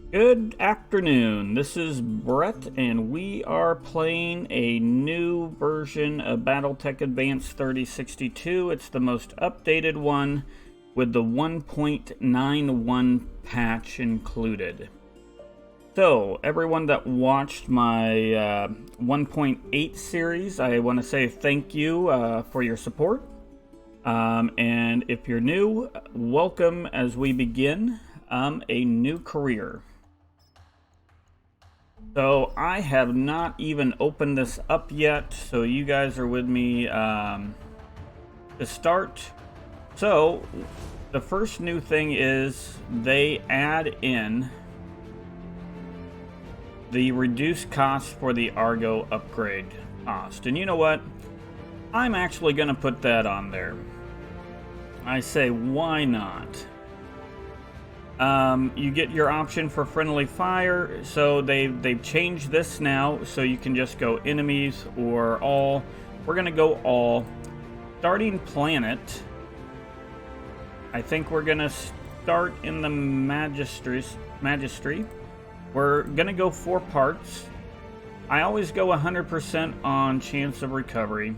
Good afternoon, this is Brett, and we are playing a new version of Battletech Advanced 3062. It's the most updated one with the 1.91 patch included. So, everyone that watched my 1.8 series, I want to say thank you for your support. And if you're new, welcome as we begin a new career. So I have not even opened this up yet, so you guys are with me to start. So the first new thing is they add in the reduced cost for the Argo upgrade cost. And you know what? I'm actually going to put that on there. I say, why not? You get your option for friendly fire, so they've changed this now, so you can just go enemies or all. We're gonna go all. Starting planet, I think we're gonna start in the Magistry. We're gonna go 4 parts. I always go 100% on chance of recovery.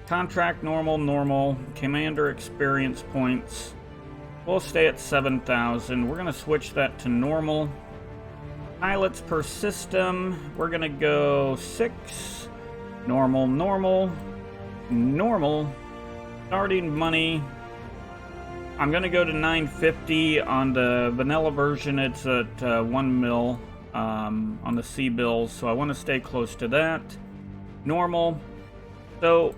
Contract normal, commander experience points. We'll stay at 7,000. We're going to switch that to normal. Pilots per system. We're going to go 6. Normal. Starting money. I'm going to go to 950 on the vanilla version. It's at 1 mil on the C bills, so I want to stay close to that. Normal. So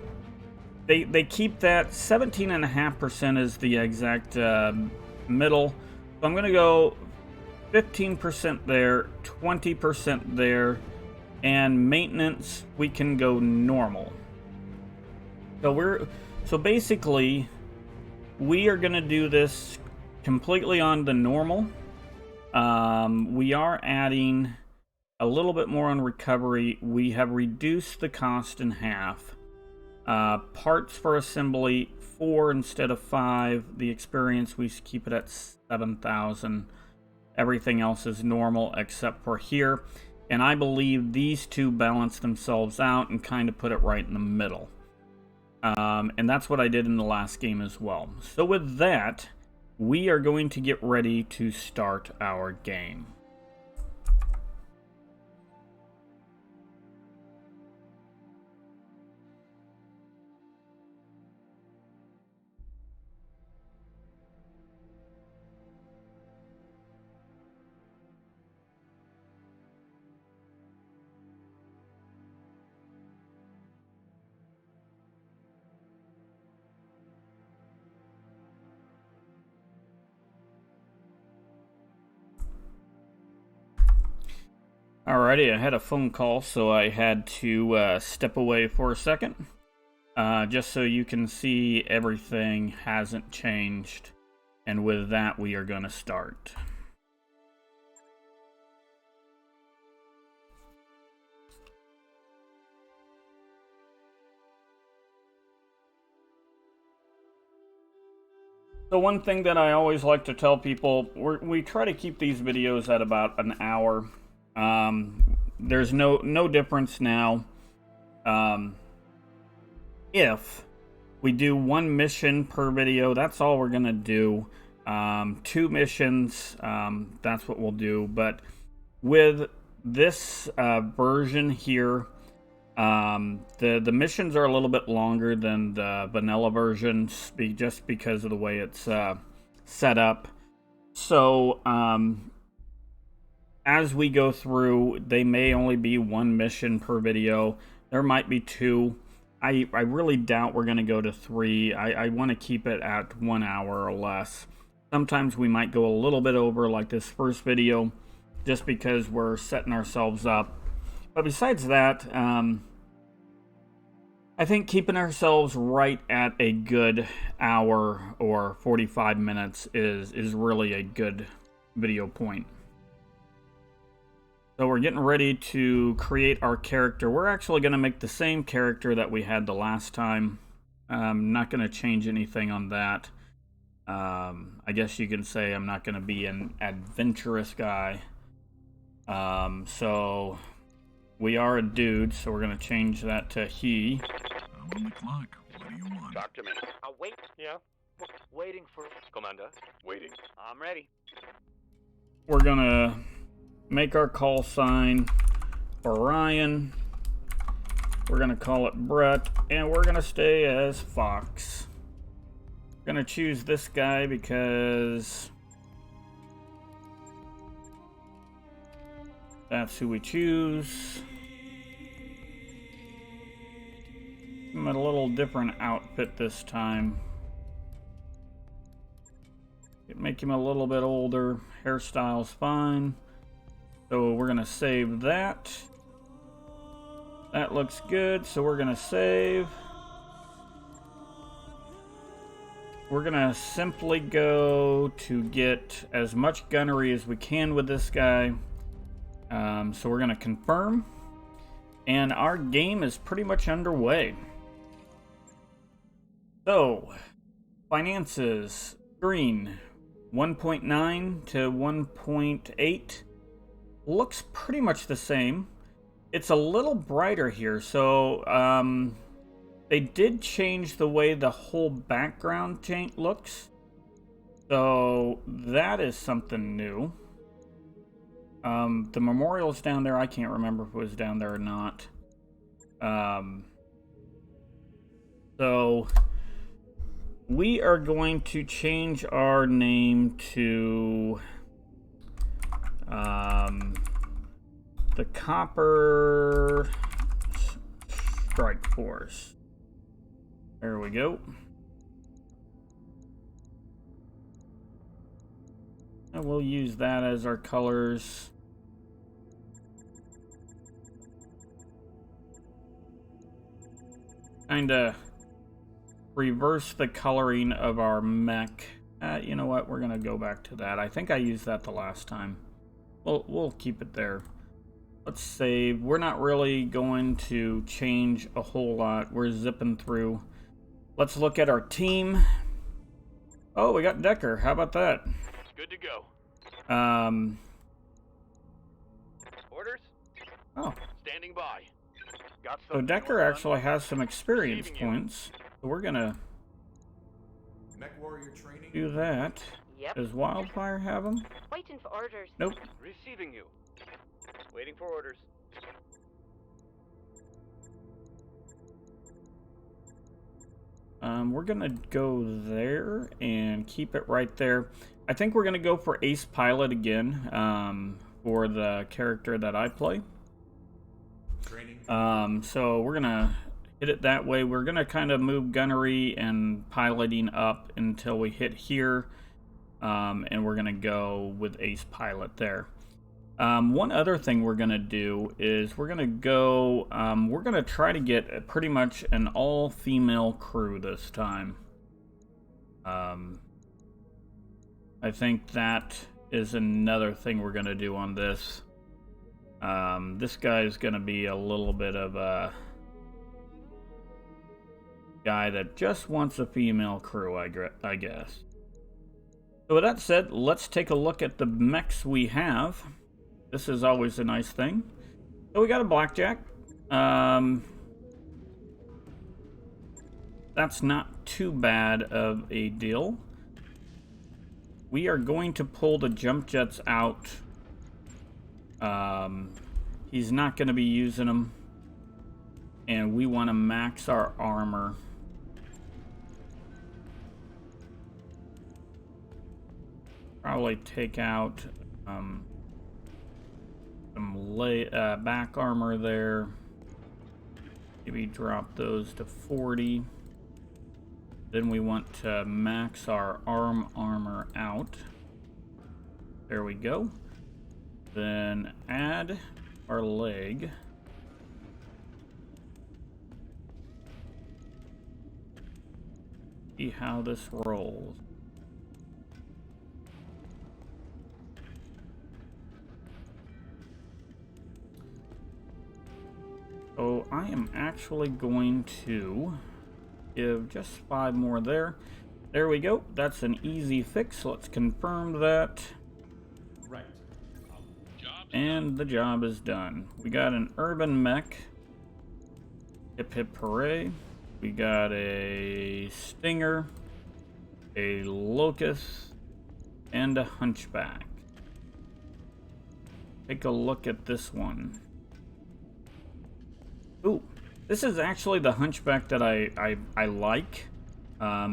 They keep that 17.5% is the exact middle. So I'm going to go 15% there, 20% there, and maintenance we can go normal. So basically we are going to do this completely on the normal. We are adding a little bit more on recovery. We have reduced the cost in half. Parts for assembly 4 instead of 5. The experience, we keep it at 7,000. Everything else is normal except for here. And I believe these two balance themselves out and kind of put it right in the middle. And that's what I did in the last game as well. So with that, we are going to get ready to start our game. Alrighty, I had a phone call, so I had to step away for a second. Just so you can see everything hasn't changed. And with that, we are going to start. So one thing that I always like to tell people, we try to keep these videos at about an hour. There's no difference now. If we do 1 mission per video, that's all we're gonna do. 2 missions, that's what we'll do. But with this version here, the missions are a little bit longer than the vanilla versions, just because of the way it's set up. So as we go through, they may only be 1 mission per video. There might be 2. I really doubt we're going to go to 3. I want to keep it at 1 hour or less. Sometimes we might go a little bit over, like this first video, just because we're setting ourselves up. But besides that, I think keeping ourselves right at a good hour or 45 minutes is really a good video point. So we're getting ready to create our character. We're actually going to make the same character that we had the last time. I'm not going to change anything on that. I guess you can say I'm not going to be an adventurous guy. So we are a dude, so we're gonna change that to he. I'm on the clock. What do you want? Talk to me. I'll wait. Yeah. Waiting for Commander. Waiting. I'm ready. We're gonna make our call sign Orion. We're gonna call it Brett, and we're gonna stay as Fox. We're gonna choose this guy because that's who we choose. I'm in a little different outfit this time. Make him a little bit older. Hairstyle's fine. So we're gonna save that. That looks good, so we're gonna save. We're gonna simply go to get as much gunnery as we can with this guy. So we're gonna confirm. And our game is pretty much underway. So, finances, green, 1.9 to 1.8. Looks pretty much the same. It's a little brighter here, so they did change the way the whole background looks. So that is something new. The memorial's down there. I can't remember if it was down there or not. So we are going to change our name to the Copper Strike Force. There we go. And we'll use that as our colors. Kinda reverse the coloring of our mech. You know what? We're gonna go back to that. I think I used that the last time. We'll keep it there. Let's save. We're not really going to change a whole lot. We're zipping through. Let's look at our team. Oh, we got Decker. How about that? Good to go. Orders? Oh. Standing by. Got So Decker actually has some experience points. So we're gonna Mech warrior training. do that. Yep. Does Wildfire have them? Waiting for orders. Nope. Receiving you. Waiting for orders. We're gonna go there and keep it right there. I think we're gonna go for Ace Pilot again, for the character that I play. So we're gonna hit it that way. We're gonna kind of move gunnery and piloting up until we hit here, and we're gonna go with Ace Pilot there. One other thing we're gonna do is we're gonna go, we're gonna try to get pretty much an all-female crew this time. I think that is another thing we're gonna do on this. This guy's gonna be a little bit of a guy that just wants a female crew, I guess. So with that said, let's take a look at the mechs we have. This is always a nice thing. So we got a Blackjack. That's not too bad of a deal. We are going to pull the jump jets out. He's not going to be using them. And we want to max our armor. Probably take out some back armor there. Maybe drop those to 40. Then we want to max our arm armor out. There we go. Then add our leg. See how this rolls. So I am actually going to give just 5 more there. There we go. That's an easy fix. Let's confirm that. Right. Job And the job is done. We got an urban mech. Hip hip hooray. We got a stinger, a locust, and a hunchback. Take a look at this one. Ooh, this is actually the hunchback that I like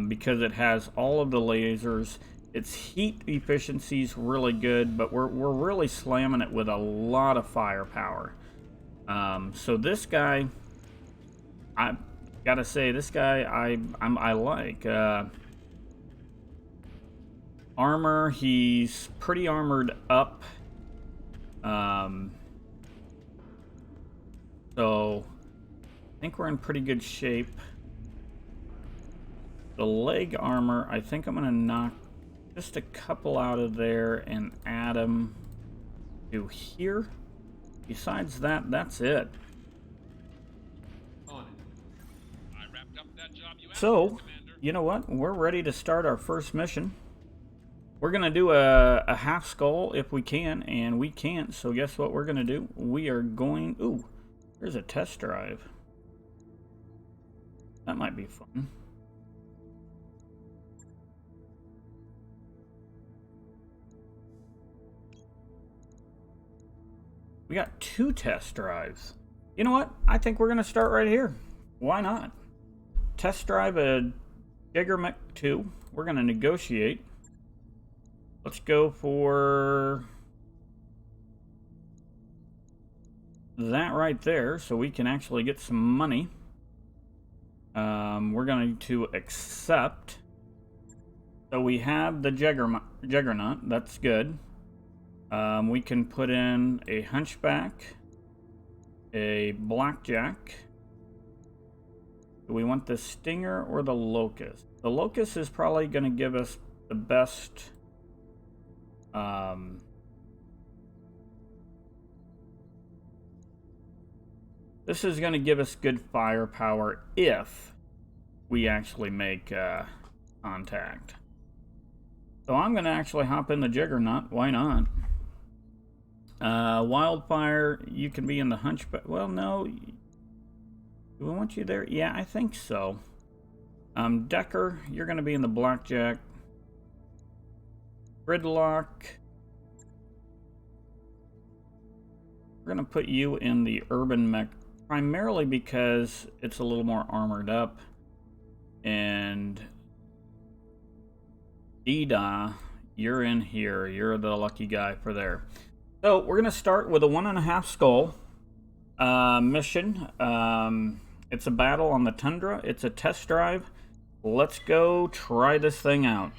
because it has all of the lasers. Its heat efficiency is really good, but we're really slamming it with a lot of firepower. So this guy, I gotta say, this guy I like. Armor, he's pretty armored up. So I think we're in pretty good shape. The leg armor, I think I'm gonna knock just a couple out of there and add them to here. Besides that, that's it. So, you know what? We're ready to start our first mission. We're gonna do a half skull if we can, and we can't, so guess what we're gonna do? We are going... Ooh, there's a test drive. That might be fun. We got 2 test drives. You know what? I think we're gonna start right here. Why not? Test drive a Jaeger Mech 2. We're gonna negotiate. Let's go for that right there so we can actually get some money. We're going to accept. So we have the Juggernaut. That's good. We can put in a Hunchback, a Blackjack. Do we want the Stinger or the Locust? The Locust is probably going to give us the best... this is going to give us good firepower if we actually make contact. So I'm going to actually hop in the Juggernaut. Why not? Wildfire, you can be in the Hunchback. Well, no. Do we want you there? Yeah, I think so. Decker, you're going to be in the Blackjack. Gridlock. We're going to put you in the Urban Mech primarily because it's a little more armored up. And Dida, you're in here. You're the lucky guy for there. So we're going to start with a 1.5 skull mission. It's a battle on the Tundra. It's a test drive. Let's go try this thing out.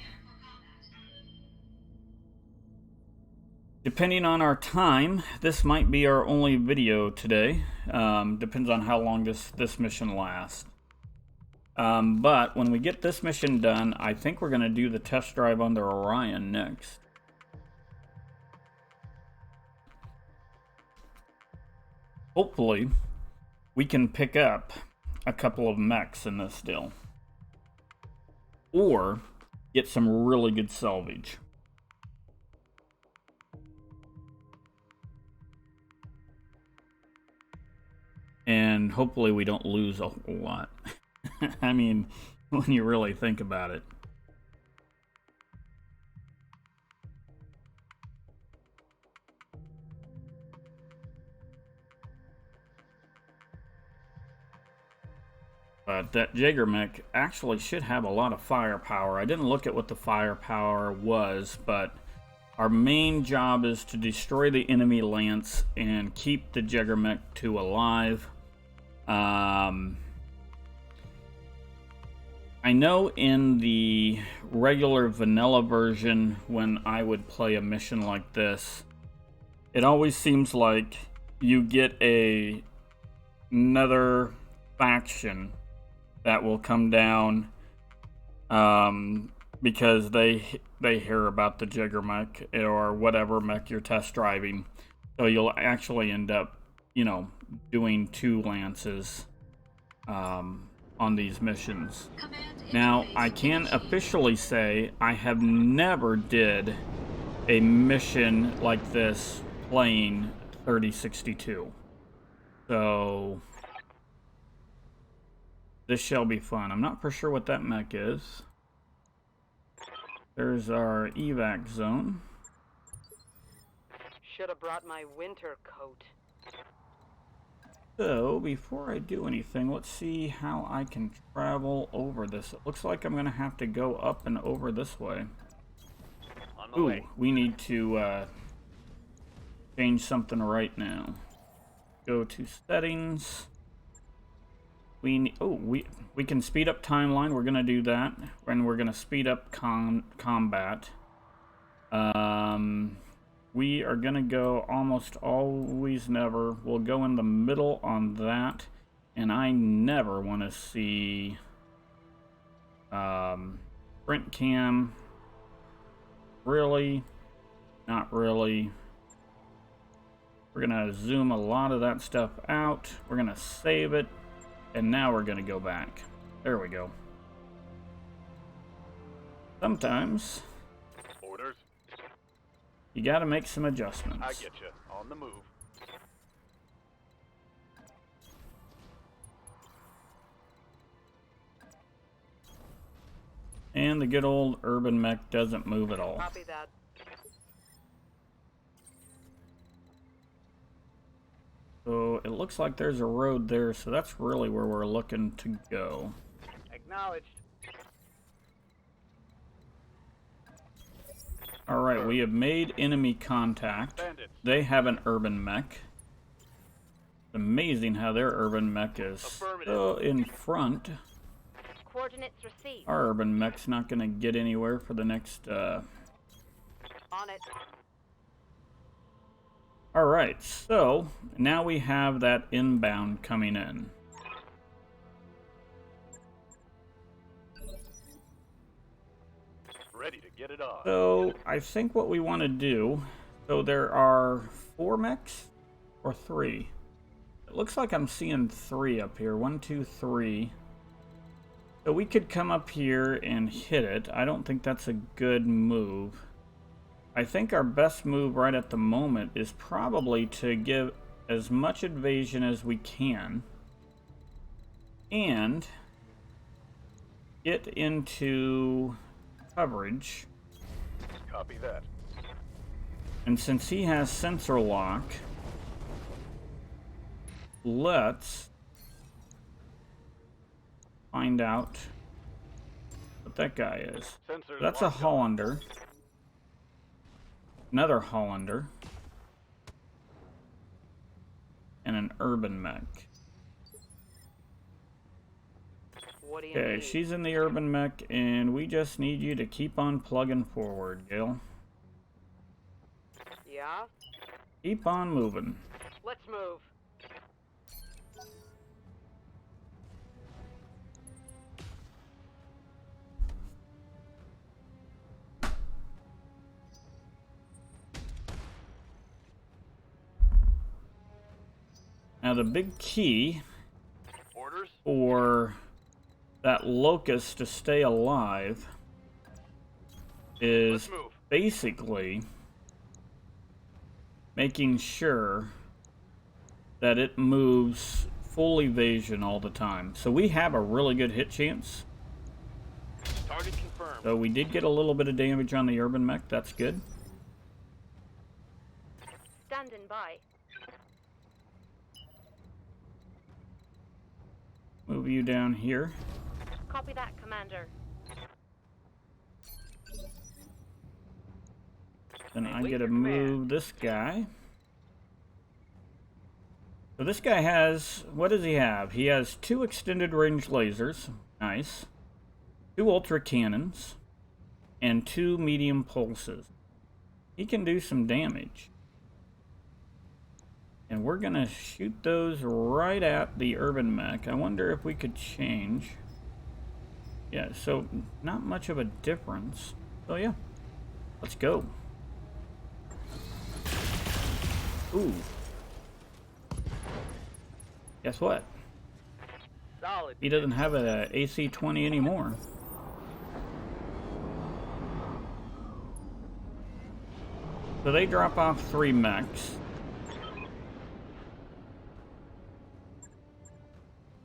Depending on our time, this might be our only video today. Depends on how long this mission lasts. But when we get this mission done, I think we're going to do the test drive on the Orion next. Hopefully, we can pick up a couple of mechs in this deal. Or get some really good salvage. And hopefully we don't lose a whole lot. I mean, when you really think about it. But that Jaeger Mech actually should have a lot of firepower. I didn't look at what the firepower was, but our main job is to destroy the enemy lance and keep the Jaeger Mech 2 alive. I know in the regular vanilla version, when I would play a mission like this, it always seems like you get another faction that will come down because they hear about the Jaeger Mech or whatever mech you're test driving. So you'll actually end up, you know, doing 2 lances on these missions. Now, I can officially say I have never did a mission like this playing 3062. So this shall be fun. I'm not for sure what that mech is. There's our evac zone. Should have brought my winter coat. So before I do anything, let's see how I can travel over this. It looks like I'm gonna have to go up and over this way. On the Ooh, way. we need to change something right now. Go to settings. We can speed up timeline. We're gonna do that, and we're gonna speed up combat. We are gonna go almost always never. We'll go in the middle on that, and I never want to see sprint cam. Really, not really. We're gonna zoom a lot of that stuff out. We're gonna save it. And now we're gonna go back. There we go. Sometimes Orders. you gotta make some adjustments. I get you. On the move. And the good old urban mech doesn't move at all. Copy that. So it looks like there's a road there, so that's really where we're looking to go. Acknowledged. Alright, we have made enemy contact. Bandits. They have an urban mech. It's amazing how their urban mech is so in front. Coordinates received. Our urban mech's not gonna get anywhere for the next On it. Alright, so now we have that inbound coming in. Ready to get it on. So I think what we want to do, so there are 4 mechs or 3. It looks like I'm seeing 3 up here. 1, 2, 3. So we could come up here and hit it. I don't think that's a good move. I think our best move right at the moment is probably to give as much evasion as we can and get into coverage. Copy that. And since he has sensor lock, let's find out what that guy is. Sensors That's a locked on. Hollander. Another Hollander. And an urban mech. What do you Okay, need? she's in the urban mech, and we just need you to keep on plugging forward, Gil. Yeah? Keep on moving. Let's move. Now the big key Orders. for that locust to stay alive is Let's move. basically making sure that it moves full evasion all the time. So we have a really good hit chance. Target confirmed. So we did get a little bit of damage on the urban mech. That's good. Standing by. Move you down here. Copy that, Commander. Then I Wait get to for command. move this guy. So this guy has, what does he have? He has 2 extended range lasers. Nice. 2 ultra cannons. And 2 medium pulses. He can do some damage. And we're gonna shoot those right at the urban mech. I wonder if we could change. Yeah, so not much of a difference. So yeah, let's go. Ooh. Guess what? Solid. He doesn't have a AC-20 anymore. So they drop off 3 mechs.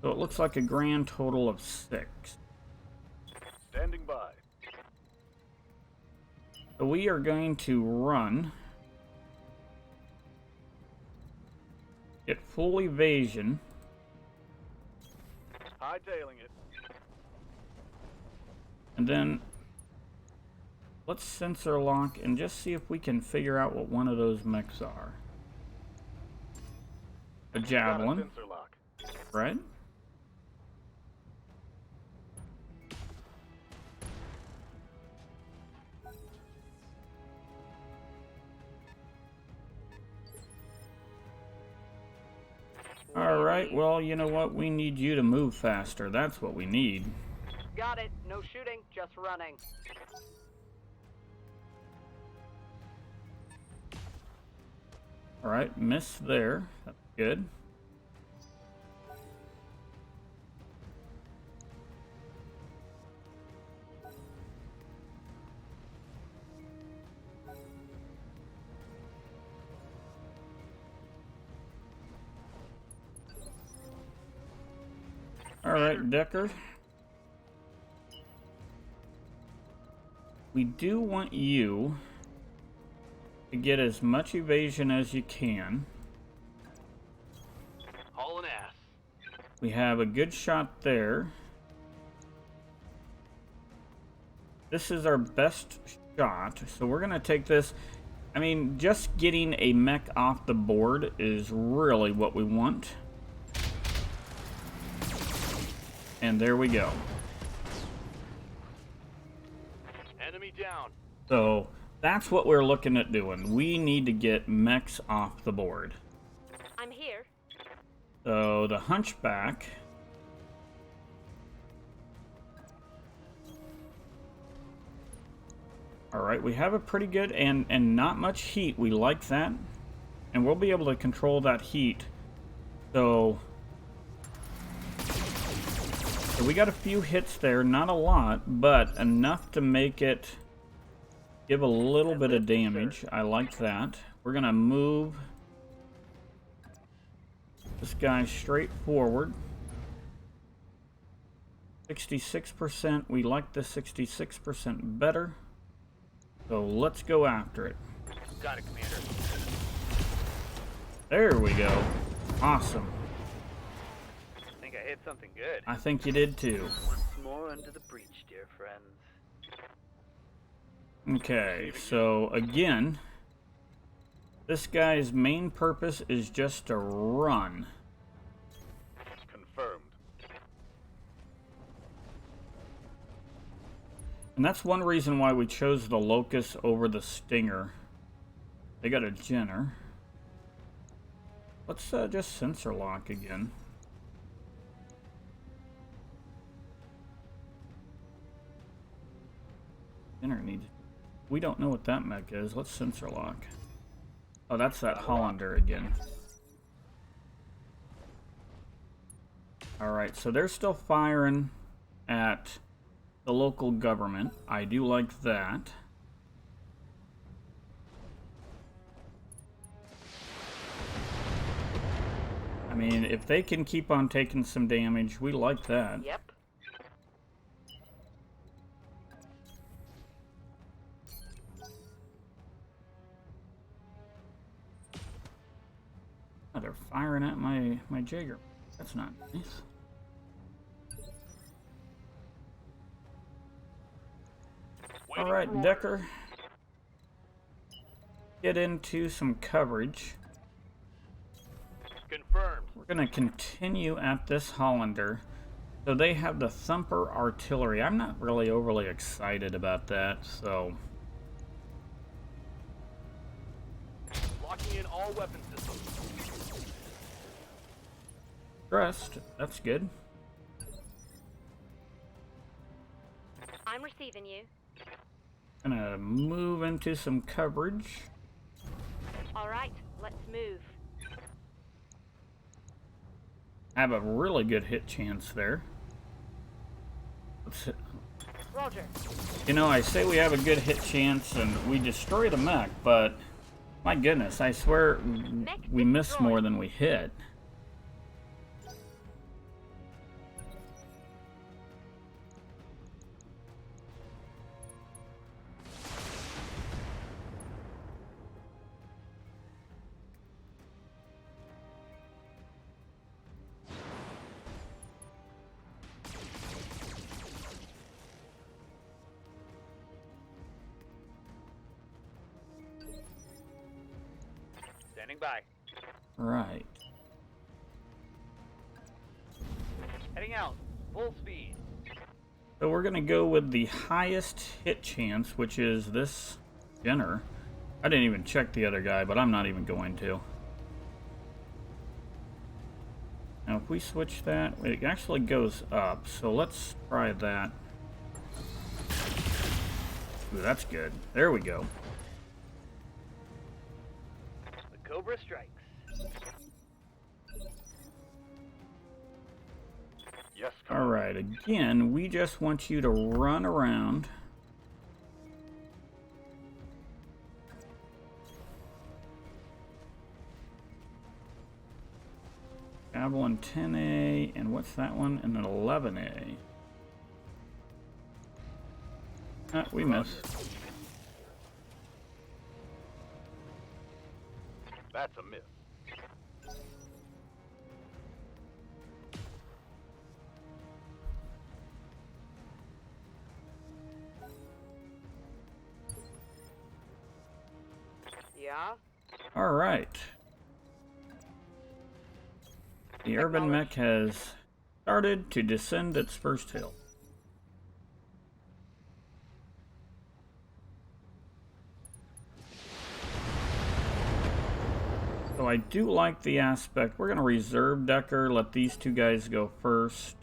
So it looks like a grand total of 6. Standing by. So we are going to run. Get full evasion. Hightailing it. And then let's sensor lock and just see if we can figure out what one of those mechs are. A javelin, Got a sensor lock. right? Alright, well, you know what? We need you to move faster. That's what we need. Got it. No shooting, just running. Alright, miss there. That's good. Alright, Decker. We do want you to get as much evasion as you can. Hauling ass. We have a good shot there. This is our best shot, so we're going to take this. I mean, just getting a mech off the board is really what we want. And there we go. Enemy down. So that's what we're looking at doing. We need to get mechs off the board. I'm here. So the Hunchback. Alright, we have a pretty good and not much heat. We like that. And we'll be able to control that heat. So we got a few hits there, not a lot, but enough to make it give a little bit of damage. I like that. We're going to move this guy straight forward. 66%. We like the 66% better. So let's go after it. Got it, Commander. There we go. Awesome. I think I hit something good. I think you did too. Once more under the breach, dear friends. Okay, so again, this guy's main purpose is just to run. Confirmed. And that's one reason why we chose the Locust over the Stinger. They got a Jenner. Let's just sensor lock again. Jenner needs... We don't know what that mech is. Let's sensor lock. Oh, that's that Hollander again. Alright, so they're still firing at the local government. I do like that. I mean, if they can keep on taking some damage, we like that. Yep. Oh, they're firing at my Jaeger. That's not nice. Alright, Decker. Get into some coverage. Confirmed. We're going to continue at this Hollander. So they have the Thumper artillery. I'm not really overly excited about that, so... Locking in all weapon systems. Dressed. That's good. I'm receiving you. Gonna move into some coverage. All right, let's move. Have a really good hit chance there. Let's hit. Roger. You know, I say we have a good hit chance and we destroyed a mech, but My goodness, I swear we missed more than we hit. Standing by. Right. Heading out. Full speed. So we're going to go with the highest hit chance, which is this Jenner. I didn't even check the other guy, but I'm not even going to. Now if we switch that, it actually goes up, so let's try that. Ooh, that's good. There we go. The Cobra strikes. Yes, Alright, again, we just want you to run around. Javelin 10A, and what's that one? And an 11A. Ah, we missed. That's a miss. Yeah? Alright. The urban mech has started to descend its first hill. So I do like the aspect. We're going to reserve Decker, let these two guys go first.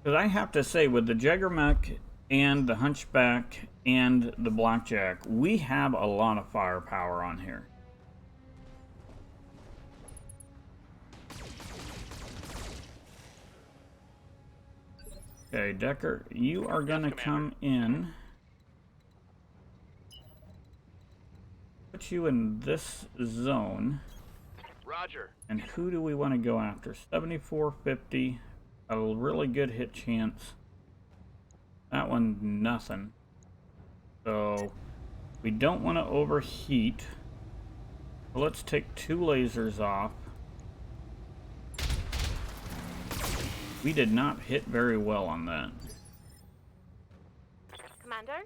Because I have to say, with the Jaggermech and the Hunchback and the Blackjack, we have a lot of firepower on here. Okay, Decker, you are going to come in. Put you in this zone. Roger. And who do we want to go after? 7450. A really good hit chance. That one, nothing. So, we don't want to overheat. So let's take 2 lasers off. We did not hit very well on that. Commander?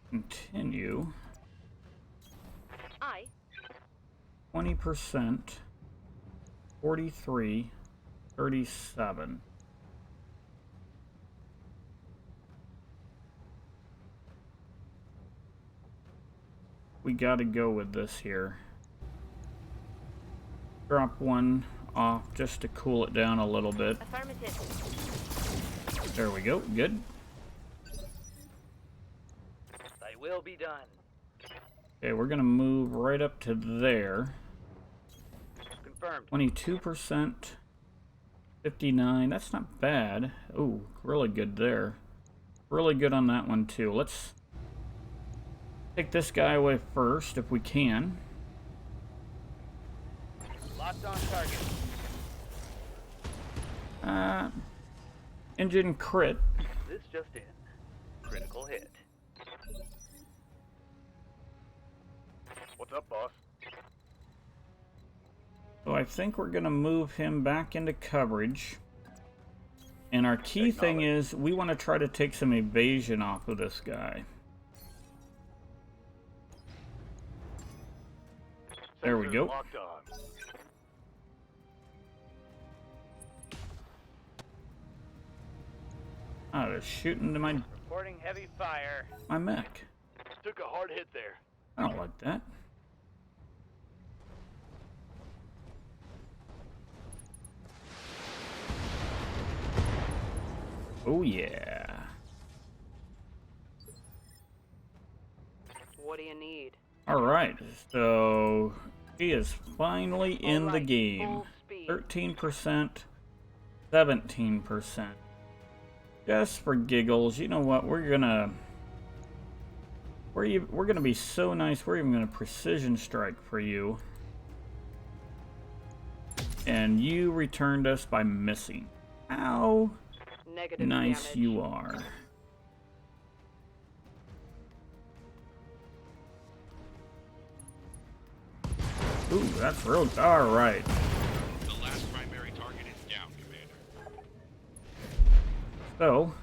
Continue. Aye. 20%. 43. 37. We gotta go with this here. Drop one off just to cool it down a little bit. Affirmative. There we go. Good. Thy will be done. Okay, we're gonna move right up to there. Confirmed. 22%. 59. That's not bad. Ooh, really good there. Really good on that one too. Let's take this guy away first if we can. Locked on target. Engine crit. This just in. Critical hit. What's up, boss? So I think we're going to move him back into coverage. And our key thing is we want to try to take some evasion off of this guy. There we go. Locked on. I was shooting to my Reporting heavy fire. mech. Took a hard hit there. I don't like that. Oh yeah. What do you need? Alright, so he is finally in the game. Full speed. received. 13%, 17%. Just for giggles, you know what? We're gonna be so nice. We're even gonna precision strike for you. And you returned us by missing. How Negative nice damage. you are. Ooh, that's real. All right. The last primary target is down, Commander. So,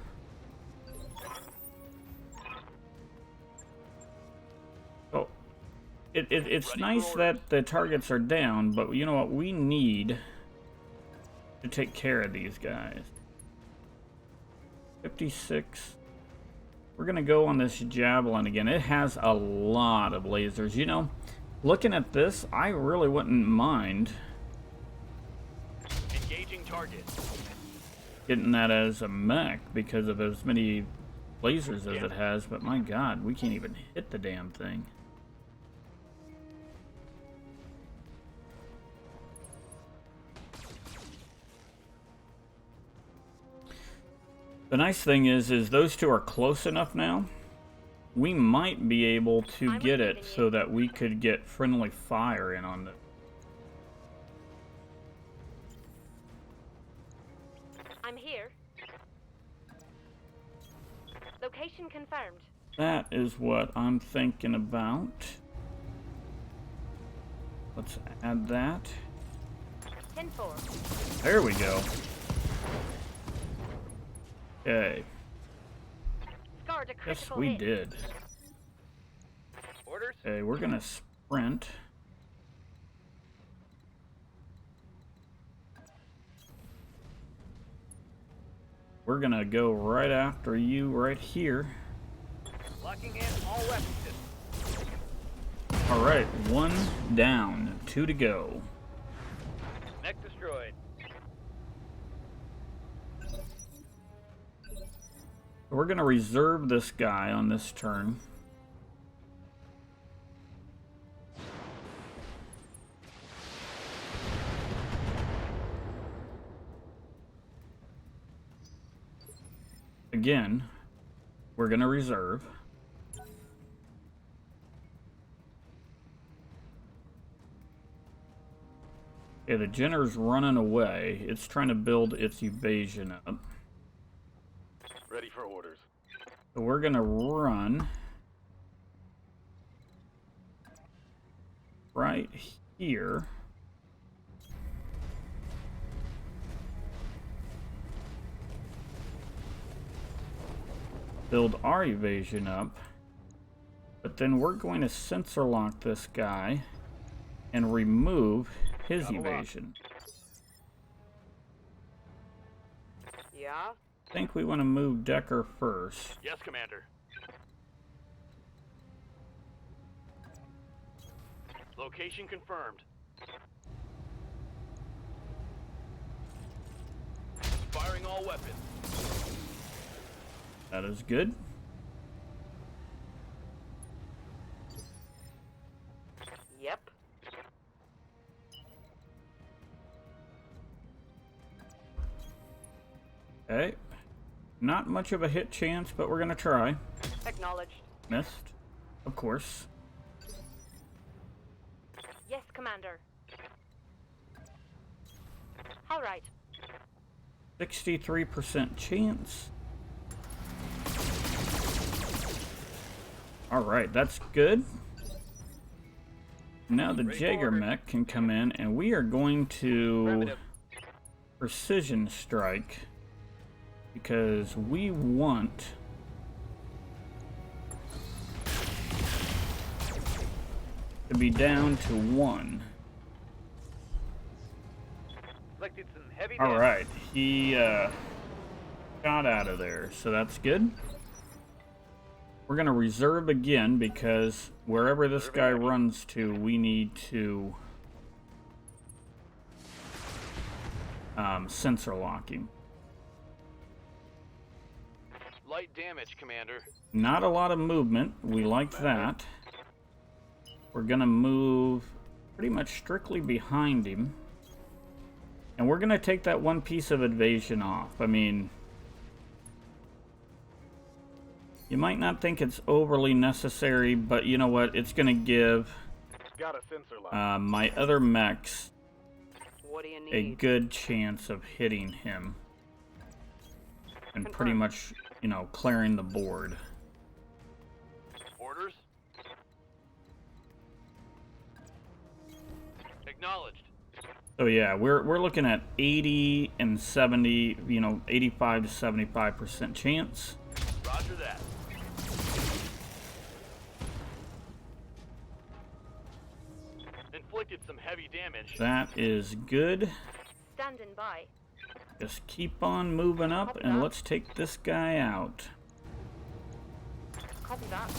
it's nice that the targets are down, but you know what? We need to take care of these guys. 56. We're gonna go on this javelin again. It has a lot of lasers. You know, looking at this, I really wouldn't mind Engaging target. getting that as a mech because of as many lasers as it has, but my god, we can't even hit the damn thing. The nice thing is those two are close enough now. We might be able to get it so that we could get friendly fire in on it. I'm here. Location confirmed. That is what I'm thinking about. Let's add that. 10-4. There we go. Okay. Scarred a Yes, critical we hit. did. Orders? Okay, we're gonna sprint. We're gonna go right after you right here. Locking in all weapon systems. Alright, 1 down, 2 to go. Mech destroyed. We're gonna reserve this guy on this turn. Again, we're gonna reserve. Okay, the Jenner's running away. It's trying to build its evasion up. Ready for orders. So we're gonna run right here. Build our evasion up. But then we're going to sensor lock this guy and remove his evasion. Yeah. I think we want to move Decker first. Yes, Commander. Location confirmed. Firing all weapons. That is good. Yep. Okay. Not much of a hit chance, but we're going to try. Acknowledged. Missed. Of course. Yes, Commander. All right. 63% chance. Alright, that's good. Now the Jaeger mech can come in, and we are going to precision strike because we want to be down to 1. Collected some heavy All damage. right, he got out of there, so that's good. We're gonna reserve again because wherever this guy runs to, we need to sensor lock him. Light damage, Commander. Not a lot of movement. We like that. We're gonna move pretty much strictly behind him. And we're going to take that one piece of evasion off. I mean, you might not think it's overly necessary, but you know what? It's going to give Got a sensor line. my other mechs What do you a need? good chance of hitting him. And pretty much, you know, clearing the board. Orders? Acknowledged. So yeah, we're looking at 80 and 70, you know, 85 to 75% chance. Roger that. Inflicted some heavy damage. That is good. Standing by. Just keep on moving up and let's take this guy out. Copy that.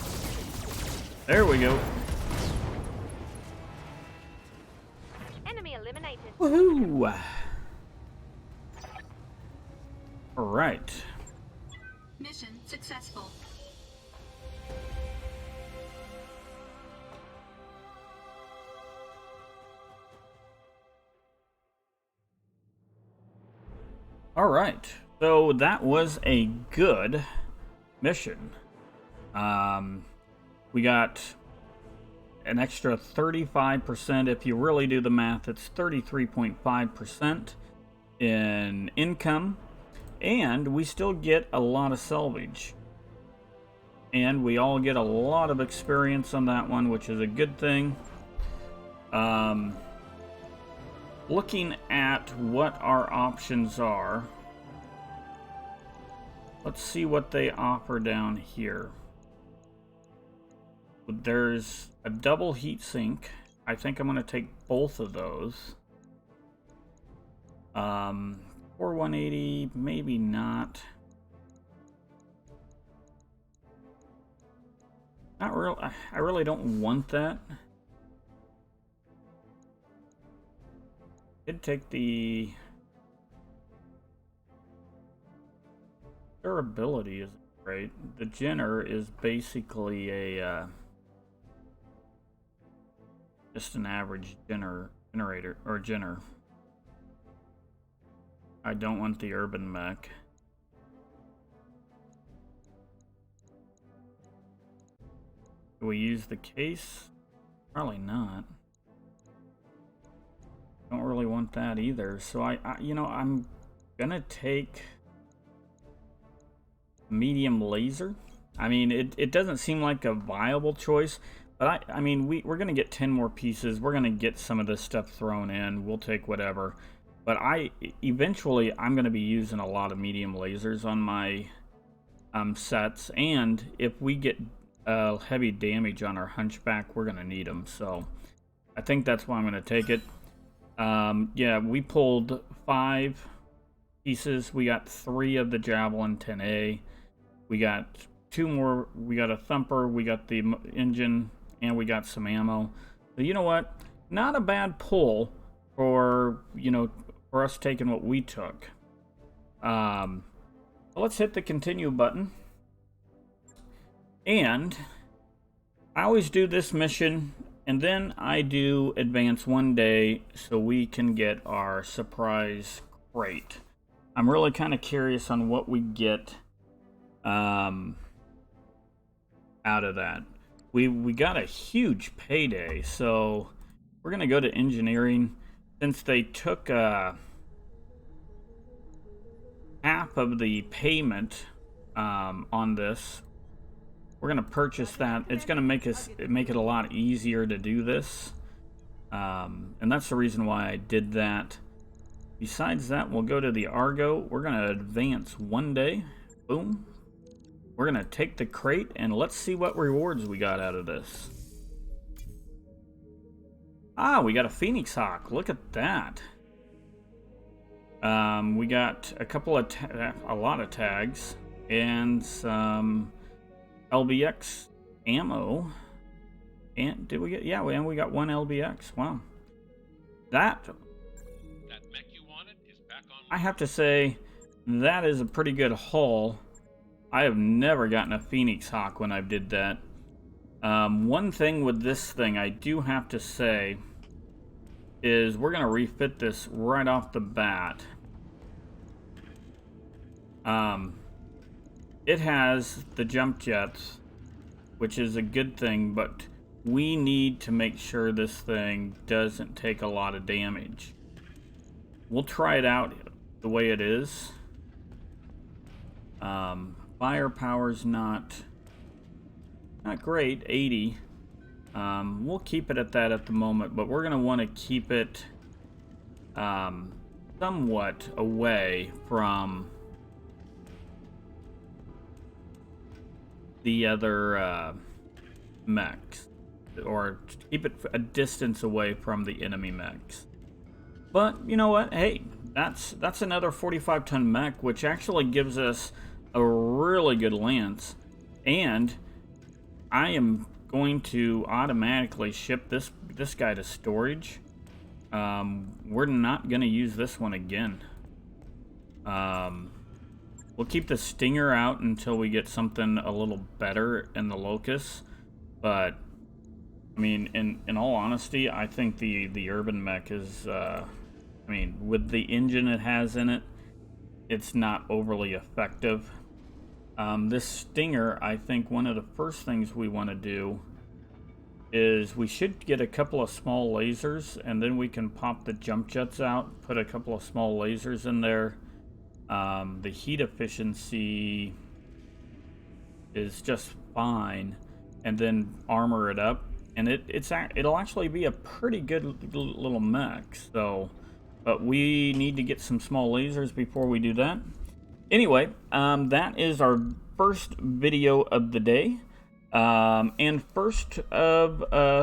There we go. Enemy eliminated. Woohoo! Alright. Mission successful. Alright. So that was a good mission. We got an extra 35%. If you really do the math, it's 33.5% in income. And we still get a lot of salvage. And we all get a lot of experience on that one, which is a good thing. Looking at what our options are, let's see what they offer down here. There's a double heat sink. I think I'm going to take both of those. For 180, maybe not. Not real. I really don't want that. Did take the durability isn't great. The Jenner is basically a just an average generator or Jenner. I don't want the urban mech. Do we use the case? Probably not. Don't really want that either. So I you know, I'm gonna take medium laser. I mean, it doesn't seem like a viable choice, but I mean, we're gonna get 10 more pieces. We're gonna get some of this stuff thrown in. We'll take whatever. But eventually I'm gonna be using a lot of medium lasers on my sets, and if we get heavy damage on our hunchback, we're gonna need them. So I think that's why I'm gonna take it. Yeah, we pulled 5 pieces. We got 3 of the Javelin 10A. We got 2 more. We got a thumper. We got the engine, and we got some ammo. So you know what? Not a bad pull for, you know, for us taking what we took. Let's hit the continue button. And I always do this mission, and then I do advance one day so we can get our surprise crate. I'm really kind of curious on what we get out of that. We got a huge payday, so we're gonna go to engineering. Since they took half of the payment on this, we're gonna purchase that. It's gonna make it a lot easier to do this, and that's the reason why I did that. Besides that, we'll go to the Argo. We're gonna advance one day. Boom. We're gonna take the crate and let's see what rewards we got out of this. Ah, we got a Phoenix Hawk. Look at that. We got a couple of a lot of tags and some LBX ammo. And did we get? Yeah, and we got 1 LBX. Wow. That mech you wanted is back on. I have to say, that is a pretty good haul. I have never gotten a Phoenix Hawk when I did that. One thing with this thing, I do have to say, is we're going to refit this right off the bat. It has the jump jets, which is a good thing, but we need to make sure this thing doesn't take a lot of damage. We'll try it out the way it is. Firepower's not great, 80. We'll keep it at that at the moment, but we're going to want to keep it somewhat away from the other mechs, or keep it a distance away from the enemy mechs. But you know what? Hey, that's another 45-ton mech, which actually gives us a really good lance, and I am going to automatically ship this guy to storage. We're not going to use this one again. We'll keep the Stinger out until we get something a little better in the Locust. But, I mean, in all honesty, I think the Urban Mech is, I mean, with the engine it has in it, it's not overly effective. This Stinger, I think one of the first things we want to do is we should get a couple of small lasers, and then we can pop the jump jets out, put a couple of small lasers in there. The heat efficiency is just fine, and then armor it up, and it'll actually be a pretty good little mech. So, but we need to get some small lasers before we do that. Anyway, that is our first video of the day, and first of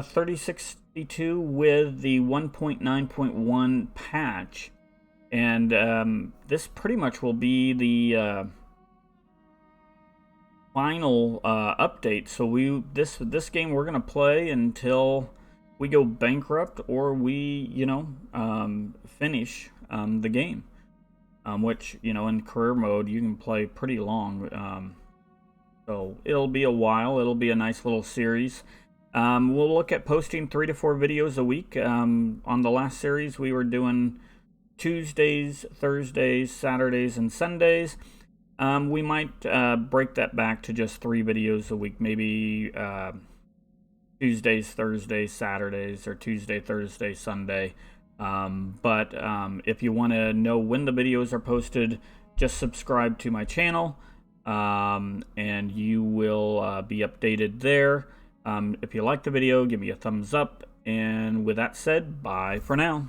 3062 with the 1.9.1 patch. And this pretty much will be the final update. So this game we're gonna play until we go bankrupt, or we finish the game. Which, in career mode you can play pretty long. So it'll be a while. It'll be a nice little series. We'll look at posting 3 to 4 videos a week. On the last series we were doing Tuesdays, Thursdays, Saturdays, and Sundays. We might break that back to just 3 videos a week, maybe Tuesdays, Thursdays, Saturdays, or Tuesday, Thursday, Sunday. But if you want to know when the videos are posted, just subscribe to my channel, and you will be updated there. If you like the video, give me a thumbs up, and with that said, bye for now.